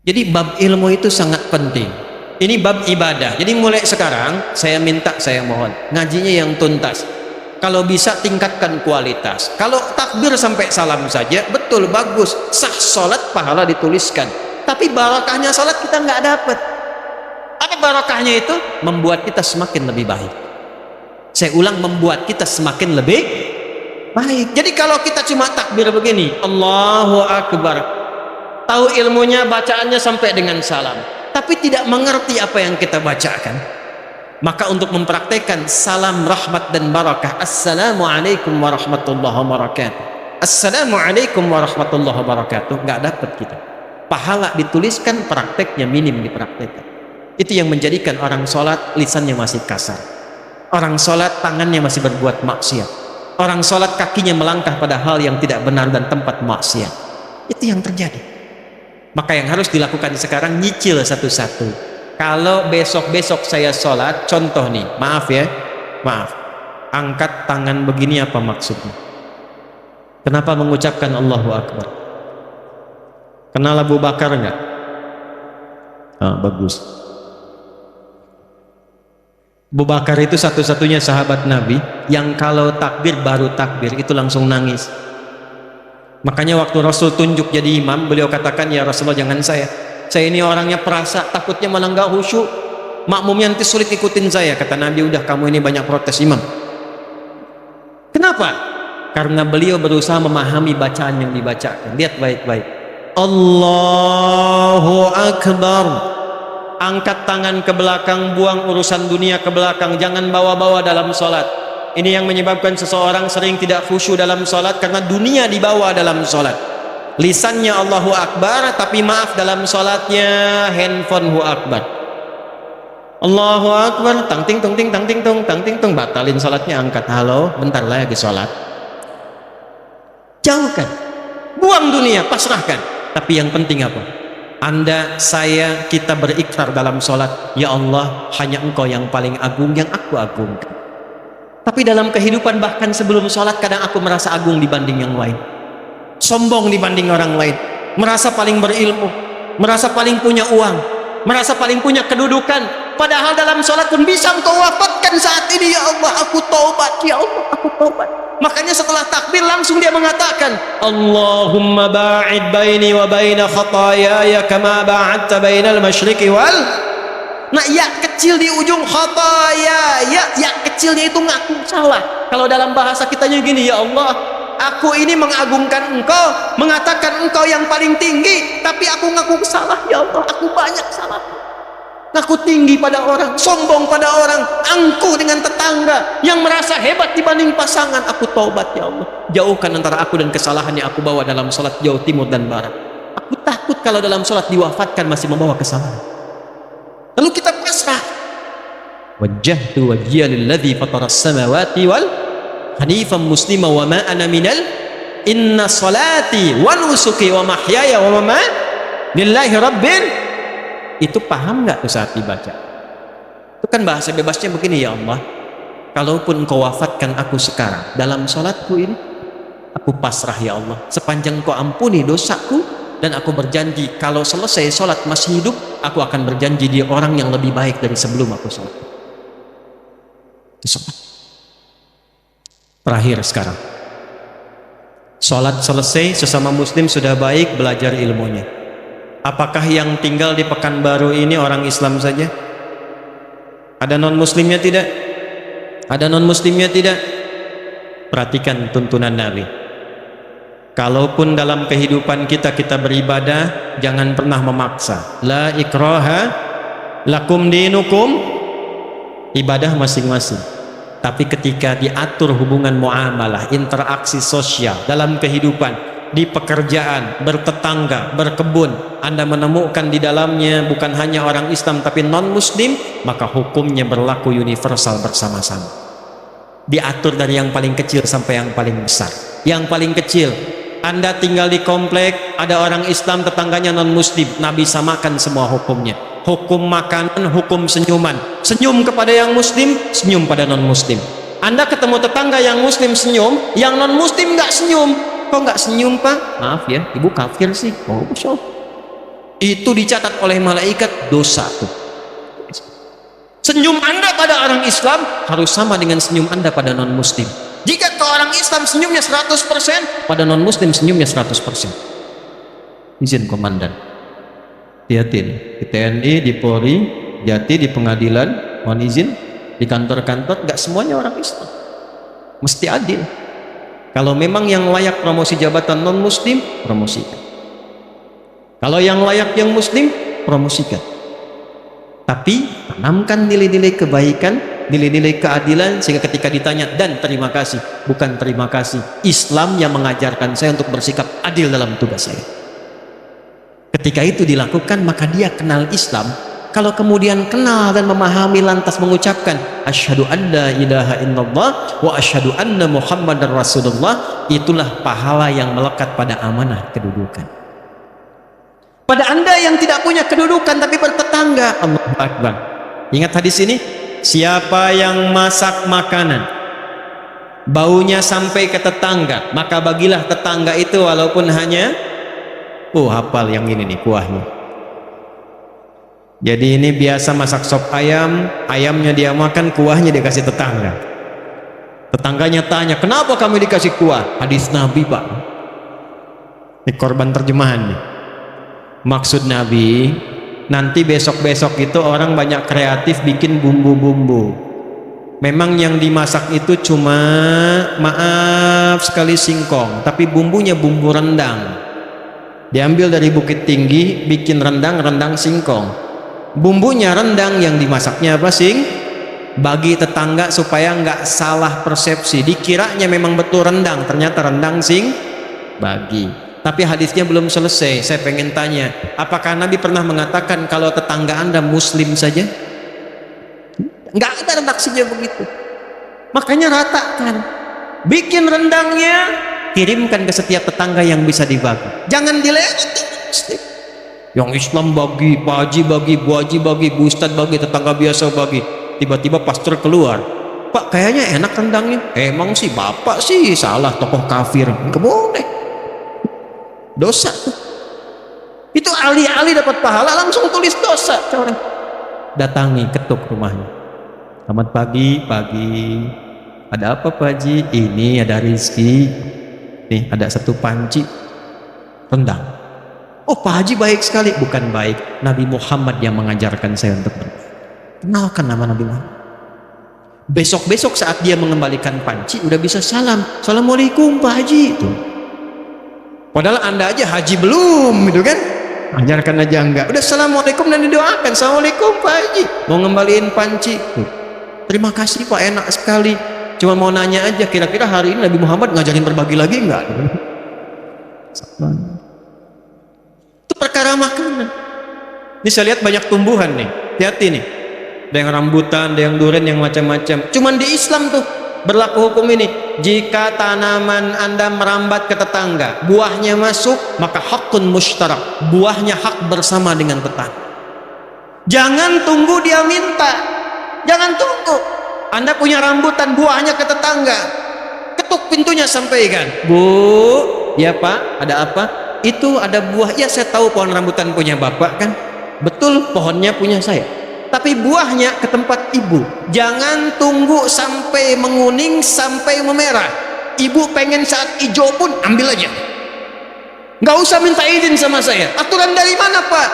Jadi bab ilmu itu sangat penting. Ini bab ibadah. Jadi mulai sekarang saya minta, saya mohon ngajinya yang tuntas. Kalau bisa tingkatkan kualitas. Kalau takbir sampai salam saja betul, bagus, sah sholat, pahala dituliskan. Tapi barakahnya sholat kita nggak dapat. Apa barakahnya itu? Membuat kita semakin lebih baik. Saya ulang, membuat kita semakin lebih baik. Jadi kalau kita cuma takbir begini, Allahu Akbar, tahu ilmunya, bacaannya sampai dengan salam, tapi tidak mengerti apa yang kita bacakan, maka untuk mempraktekkan salam rahmat dan barakah, Assalamualaikum warahmatullahi wabarakatuh, Assalamualaikum warahmatullahi wabarakatuh, nggak dapat kita. Pahala dituliskan, prakteknya minim dipraktekkan. Itu yang menjadikan orang sholat lisannya masih kasar, orang sholat tangannya masih berbuat maksiat, orang sholat kakinya melangkah pada hal yang tidak benar dan tempat maksiat. Itu yang terjadi. Maka yang harus dilakukan sekarang, nyicil satu-satu. Kalau besok-besok saya sholat, contoh nih, maaf ya, maaf, angkat tangan begini apa maksudnya? Kenapa mengucapkan Allahu Akbar? Kenal Abu Bakar enggak? Bagus. Abu Bakar itu satu-satunya sahabat Nabi yang kalau takbir, baru takbir itu langsung nangis. Makanya waktu Rasul tunjuk jadi imam, beliau katakan, ya Rasulullah jangan saya ini orangnya perasa, takutnya malah nggak khusyuk, makmumnya nanti sulit ikutin saya. Kata Nabi, udah kamu ini banyak protes imam. Kenapa? Karena beliau berusaha memahami bacaan yang dibacakan. Lihat baik-baik, Allahu Akbar, angkat tangan ke belakang, buang urusan dunia ke belakang, jangan bawa-bawa dalam sholat. Ini yang menyebabkan seseorang sering tidak khusyuk dalam sholat, karena dunia dibawa dalam sholat. Lisannya Allahu Akbar, tapi maaf, dalam sholatnya handphone Hu Akbar. Allahu Akbar, tang ting tung ting tang ting tung tang ting tung, batalin sholatnya, angkat, halo, bentar lagi sholat. Jauhkan, buang dunia, pasrahkan. Tapi yang penting apa? Anda, saya, kita berikrar dalam sholat, ya Allah, hanya Engkau yang paling agung, yang aku agungkan. Tapi dalam kehidupan, bahkan sebelum sholat, kadang aku merasa agung dibanding yang lain, sombong dibanding orang lain, merasa paling berilmu, merasa paling punya uang, merasa paling punya kedudukan. Padahal dalam sholat pun bisa Engkau wafatkan saat ini, ya Allah, aku taubat, ya Allah, aku taubat. Makanya setelah takbir langsung dia mengatakan, Allahumma ba'id baini wa baina khatayaya kama ba'adta bainal masyriqi wal. Nah, ya kecil di ujung khataya, ya kecilnya itu ngaku salah. Kalau dalam bahasa kitanya gini, ya Allah, aku ini mengagungkan Engkau, mengatakan Engkau yang paling tinggi, tapi aku ngaku salah, ya Allah, aku banyak salah. Ngaku tinggi pada orang, sombong pada orang, angkuh dengan tetangga, yang merasa hebat dibanding pasangan. Aku taubat, ya Allah, jauhkan antara aku dan kesalahan yang aku bawa dalam sholat, jauh timur dan barat. Aku takut kalau dalam sholat diwafatkan masih membawa kesalahan. Lalu kita pasrah. Wajjahtu wajhiya lilladzi fataras samawati wal hanifan muslima wa ma ana minal, inna salati wa nusuki wa mahyaya wa mamati lillahi rabbil. Itu paham nggak tuh saat dibaca? Itu kan bahasa bebasnya begini, ya Allah, kalaupun Engkau wafatkan aku sekarang dalam sholatku ini, aku pasrah, ya Allah, sepanjang Engkau ampuni dosaku, dan aku berjanji kalau selesai sholat masih hidup, aku akan berjanji dia orang yang lebih baik dari sebelum aku sholat. Itu sholat. Terakhir sekarang, sholat selesai, sesama muslim sudah baik, belajar ilmunya. Apakah yang tinggal di Pekanbaru ini orang Islam saja? Ada non muslimnya tidak? Ada non muslimnya tidak? Perhatikan tuntunan Nabi. Kalaupun dalam kehidupan kita beribadah, jangan pernah memaksa. La ikraha lakum dinukum, ibadah masing-masing. Tapi ketika diatur hubungan muamalah, interaksi sosial dalam kehidupan, di pekerjaan, bertetangga, berkebun, Anda menemukan di dalamnya bukan hanya orang Islam tapi non muslim, maka hukumnya berlaku universal bersama-sama. Diatur dari yang paling kecil sampai yang paling besar. Yang paling kecil, Anda tinggal di komplek, ada orang Islam, tetangganya non muslim, Nabi samakan semua hukumnya. Hukum makanan, hukum senyuman. Senyum kepada yang muslim, senyum pada non muslim. Anda ketemu tetangga yang muslim senyum, yang non muslim nggak senyum. Kok nggak senyum, Pak? Maaf ya, ibu kafir sih. Oh, Masya Allah. itu dicatat oleh malaikat dosa tuh. Senyum Anda pada orang Islam harus sama dengan senyum Anda pada non muslim. Jika ke orang Islam senyumnya 100%, pada non muslim senyumnya 100%. Izin komandan, hati-hati nih, di TNI, di Polri, Jati, di pengadilan, mohon izin, di kantor-kantor gak semuanya orang Islam, mesti adil. Kalau memang yang layak promosi jabatan non muslim, promosikan. Kalau yang layak yang muslim, promosikan. Tapi tanamkan nilai-nilai kebaikan, nilai-nilai keadilan, sehingga ketika ditanya, dan terima kasih, bukan terima kasih, Islam yang mengajarkan saya untuk bersikap adil dalam tugas saya. Ketika itu dilakukan, maka dia kenal Islam. Kalau kemudian kenal dan memahami lantas mengucapkan asyhadu an la ilaha illallah wa asyhadu anna muhammadar rasulullah, itulah pahala yang melekat pada amanah kedudukan. Pada Anda yang tidak punya kedudukan tapi bertetangga, Allahu Akbar. Ingat hadis ini, siapa yang masak makanan baunya sampai ke tetangga, maka bagilah tetangga itu walaupun hanya hafal yang ini nih kuahnya. Jadi ini biasa masak sop ayam, ayamnya dia makan, kuahnya dia kasih tetangga. Tetangganya tanya, kenapa kami dikasih kuah? Hadis Nabi Pak. Ini korban terjemahan nih. Maksud Nabi, nanti besok-besok itu orang banyak kreatif bikin bumbu-bumbu. Memang yang dimasak itu cuma, maaf sekali, singkong, tapi bumbunya bumbu rendang. Diambil dari Bukit Tinggi, bikin rendang singkong. Bumbunya rendang, yang dimasaknya apa? Bagi tetangga supaya nggak salah persepsi, dikiranya memang betul rendang, ternyata rendang bagi. Tapi hadisnya belum selesai. Saya pengen tanya, apakah Nabi pernah mengatakan kalau tetangga Anda muslim saja? Nggak ada redaksinya begitu. Makanya ratakan, bikin rendangnya, kirimkan ke setiap tetangga yang bisa dibagi. Jangan dilewati muslim. Yang Islam bagi, Pak Haji bagi, Bu Haji bagi, Bu Ustadz bagi, tetangga biasa bagi. Tiba-tiba pastor keluar, Pak kayaknya enak rendangnya. Emang sih Bapak sih salah, tokoh kafir. Nggak boleh, dosa tuh. Itu alih-alih dapat pahala langsung tulis dosa. Orang datangi, ketuk rumahnya. Selamat pagi, ada apa Pak Haji? Ini ada rezeki nih, ada satu panci rendang. Oh Pak Haji baik sekali. Bukan baik, Nabi Muhammad yang mengajarkan saya untuk berbaik. Kenalkan nama Nabi Muhammad. Besok-besok saat dia mengembalikan panci udah bisa salam, assalamualaikum Pak Haji itu. Padahal Anda aja haji belum, gitu kan? Ajarkan aja enggak. Udah assalamualaikum dan didoakan, assalamualaikum Pak Haji, mau ngembaliin panci. Terima kasih Pak, enak sekali. Cuma mau nanya aja, kira-kira hari ini Nabi Muhammad ngajarin berbagi lagi enggak? Itu perkara makanan. Ini saya lihat banyak tumbuhan nih, hati-hati nih. Ada yang rambutan, ada yang durian, yang macam-macam. Cuman di Islam tuh berlaku hukum ini, jika tanaman Anda merambat ke tetangga, buahnya masuk, maka hakun mushtarak, buahnya hak bersama dengan tetangga. Jangan tunggu dia minta, jangan tunggu. Anda punya rambutan, buahnya ke tetangga, ketuk pintunya, sampaikan, Bu, ya Pak, ada apa? Itu ada buah. Ya saya tahu pohon rambutan punya Bapak kan, betul pohonnya punya saya, tapi buahnya ke tempat ibu. Jangan tunggu sampai menguning, sampai memerah. Ibu pengen saat hijau pun ambil aja, nggak usah minta izin sama saya. Aturan dari mana Pak?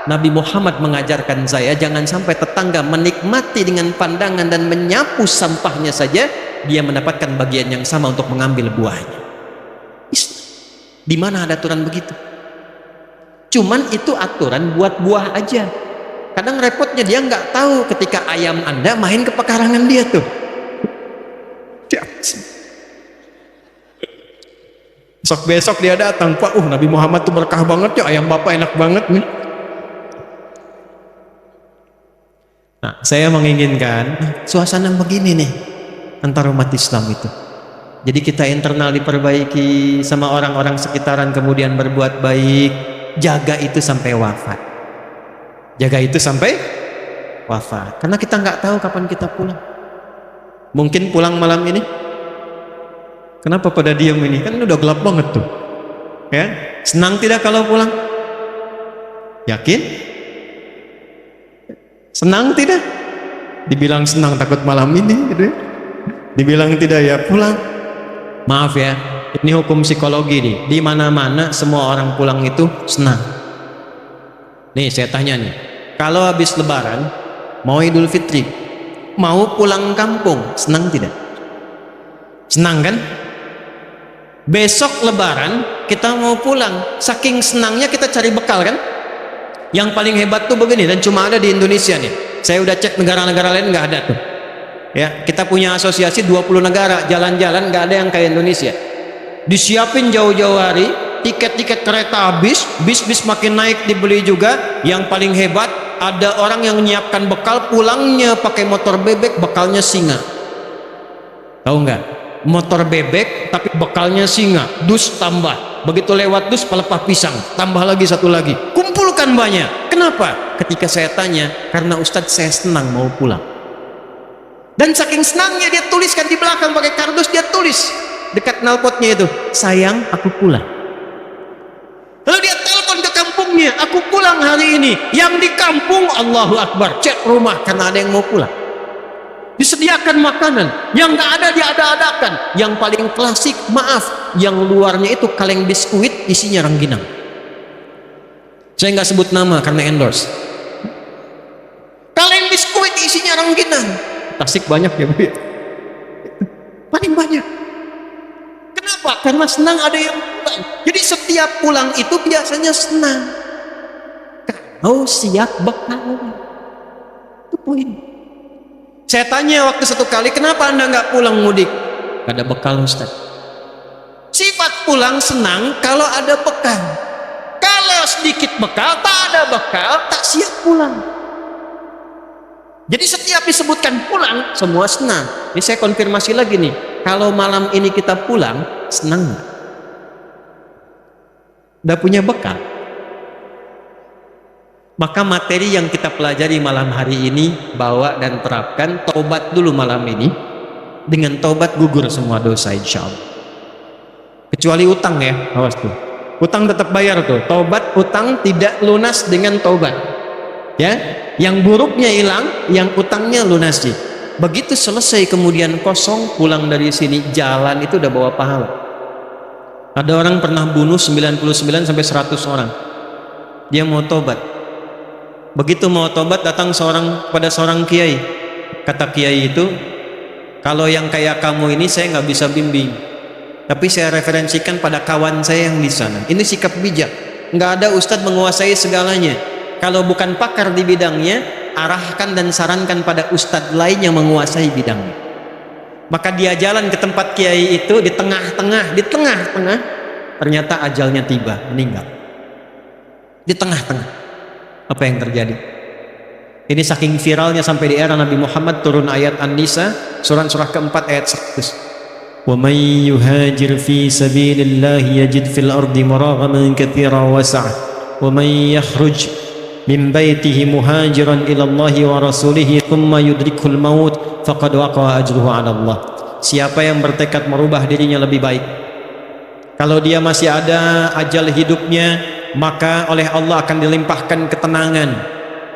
Nabi Muhammad mengajarkan saya, jangan sampai tetangga menikmati dengan pandangan dan menyapu sampahnya saja, dia mendapatkan bagian yang sama untuk mengambil buahnya. Di mana ada aturan begitu? Cuman itu aturan buat buah aja. Kadang repotnya dia nggak tahu ketika ayam Anda main ke pekarangan dia tuh. Besok dia datang, Pak, Nabi Muhammad tuh berkah banget ya, ayam Bapak enak banget nih. Nah, saya menginginkan suasana begini nih antar umat Islam itu. Jadi kita internal diperbaiki, sama orang-orang sekitaran kemudian berbuat baik. Jaga itu sampai wafat. Jaga itu sampai wafat. Karena kita nggak tahu kapan kita pulang. Mungkin pulang malam ini. Kenapa pada diam ini? Kan udah gelap banget tuh. Ya, senang tidak kalau pulang? Yakin? Senang tidak? Dibilang senang takut malam ini gitu ya. Dibilang tidak ya pulang. Maaf ya, ini hukum psikologi nih. Di mana-mana semua orang pulang itu senang. Nih saya tanya nih, kalau habis lebaran mau Idul Fitri, mau pulang kampung, senang tidak? Senang kan? Besok lebaran kita mau pulang, saking senangnya kita cari bekal kan? Yang paling hebat tuh begini, dan cuma ada di Indonesia nih. Saya udah cek negara-negara lain nggak ada tuh. Ya, kita punya asosiasi 20 negara, jalan-jalan nggak ada yang kayak Indonesia. Disiapin jauh-jauh hari, tiket-tiket kereta habis, bis-bis makin naik dibeli juga. Yang paling hebat, ada orang yang menyiapkan bekal, pulangnya pakai motor bebek, bekalnya singa. Tahu nggak? Motor bebek tapi bekalnya singa, dus tambah. Begitu lewat dus pelepah pisang, tambah lagi satu lagi. Kumpulkan banyak. Kenapa? Ketika saya tanya, karena Ustadz saya senang mau pulang. Dan saking senangnya dia tuliskan di belakang pakai kardus, dia tulis dekat knalpotnya itu, sayang aku pulang. Lalu dia telepon ke kampungnya, aku pulang hari ini. Yang di kampung Allahu Akbar, cek rumah karena ada yang mau pulang. Disediakan makanan, yang nggak ada diada-adakan. Yang paling klasik, maaf, yang luarnya itu kaleng biskuit isinya rengginang. Saya nggak sebut nama karena endorse. Kaleng biskuit isinya rengginang. Tasik banyak ya Bu. Paling banyak. Kenapa? Karena senang ada yang pulang. Jadi setiap pulang itu biasanya senang. Kalau siap bekal. Itu poin. Saya tanya waktu satu kali, kenapa Anda nggak pulang mudik? Gak ada bekal Ustaz. Sifat pulang senang kalau ada bekal. Kalau sedikit bekal, tak ada bekal, tak siap pulang. Jadi setiap disebutkan pulang, semua senang. Ini saya konfirmasi lagi nih, kalau malam ini kita pulang, senang nggak? Udah punya bekal? Maka materi yang kita pelajari malam hari ini, bawa dan terapkan. Tobat dulu malam ini. Dengan tobat gugur semua dosa insya Allah. Kecuali utang ya, awas tuh. Utang tetap bayar tuh. Tobat utang tidak lunas dengan tobat. Ya, yang buruknya hilang, yang utangnya lunasi. Begitu selesai kemudian kosong, pulang dari sini, jalan itu udah bawa pahala. Ada orang pernah bunuh 99 sampai 100 orang. Dia mau tobat. Begitu mau tobat, datang pada seorang kiai. Kata kiai itu, kalau yang kayak kamu ini saya nggak bisa bimbing, tapi saya referensikan pada kawan saya yang di sana. Ini sikap bijak. Nggak ada ustadz menguasai segalanya. Kalau bukan pakar di bidangnya, arahkan dan sarankan pada ustadz lain yang menguasai bidangnya. Maka dia jalan ke tempat kiai itu, di tengah-tengah, ternyata ajalnya tiba, meninggal. Di tengah-tengah. Apa yang terjadi? Ini saking viralnya sampai di era Nabi Muhammad turun ayat An-Nisa surah keempat ayat 100. Wa may yuhajir fi sabilillahi yajid fil ardi muraghaman katsiran wa sa'ah wa may yakhruj min baitihi muhajiran ila Allah wa rasulih thumma yudrikul maut faqad waqa'a ajruhu 'ala Allah. Siapa yang bertekad merubah dirinya lebih baik, kalau dia masih ada ajal hidupnya, maka oleh Allah akan dilimpahkan ketenangan.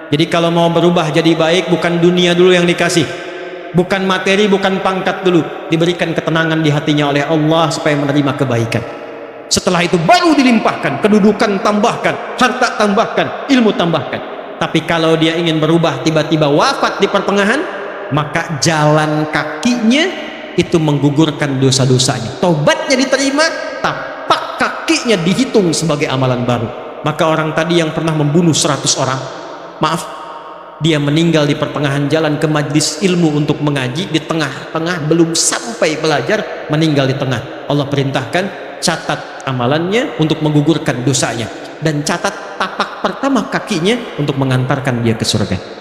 Jadi kalau mau berubah jadi baik, bukan dunia dulu yang dikasih, bukan materi, bukan pangkat dulu, diberikan ketenangan di hatinya oleh Allah supaya menerima kebaikan. Setelah itu baru dilimpahkan kedudukan, tambahkan harta, tambahkan ilmu, tambahkan. Tapi kalau dia ingin berubah tiba-tiba wafat di pertengahan, maka jalan kakinya itu menggugurkan dosa-dosanya. Tobatnya diterima, tapak kakinya dihitung sebagai amalan baru. Maka orang tadi yang pernah membunuh 100 orang, maaf, dia meninggal di pertengahan jalan ke majlis ilmu untuk mengaji, di tengah-tengah belum sampai belajar, meninggal di tengah. Allah perintahkan, catat amalannya untuk menggugurkan dosanya, dan catat tapak pertama kakinya untuk mengantarkan dia ke surga.